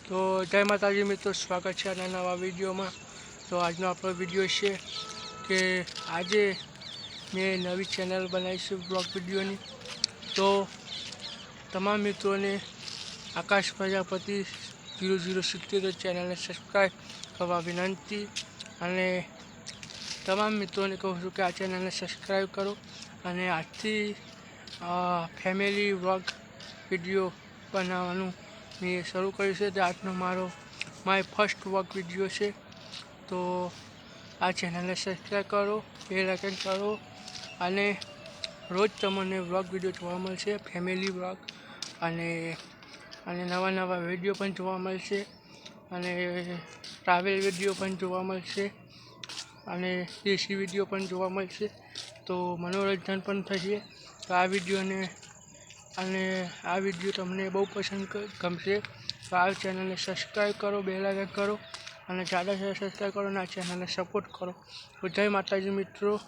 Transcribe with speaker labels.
Speaker 1: તો જય માતાજી મિત્રો, સ્વાગત છે આના નવા વિડીયોમાં। તો આજનો આપણો વિડીયો છે કે આજે મેં નવી ચેનલ બનાવી છે બ્લોગ વિડીયોની। તો તમામ મિત્રોને આકાશ પ્રજાપતિ 0070 ચેનલને સબસ્ક્રાઈબ કરવા વિનંતી। અને તમામ મિત્રોને કહું છું કે આ ચેનલને સબસ્ક્રાઈબ કરો। અને આજથી ફેમિલી વ્લોગ વિડીયો બનાવવાનું મેં શરૂ કર્યું છે। તો આજનો માય ફર્સ્ટ વ્લોગ વિડીયો છે। તો આ ચેનલને સબસ્ક્રાઈબ કરો, બેલ આઇકન કરો અને રોજ તમને વ્લોગ વિડીયો જોવા મળશે, ફેમિલી વ્લોગ અને નવા નવા વિડીયો પણ જોવા મળશે, અને ટ્રાવેલ વિડીયો પણ જોવા મળશે, અને દેશી વિડીયો પણ જોવા મળશે। તો મનોરંજન પણ થશે। તો આ વિડીયો તમને બહુ પસંદ ગમશે। તો આ ચેનલને સબસ્ક્રાઈબ કરો, બેલ આઇકન કરો અને ज़्यादा से ज़्यादा સબસ્ક્રાઈબ કરો અને આ ચેનલને સપોર્ટ કરો। તો જય માતાજી મિત્રો।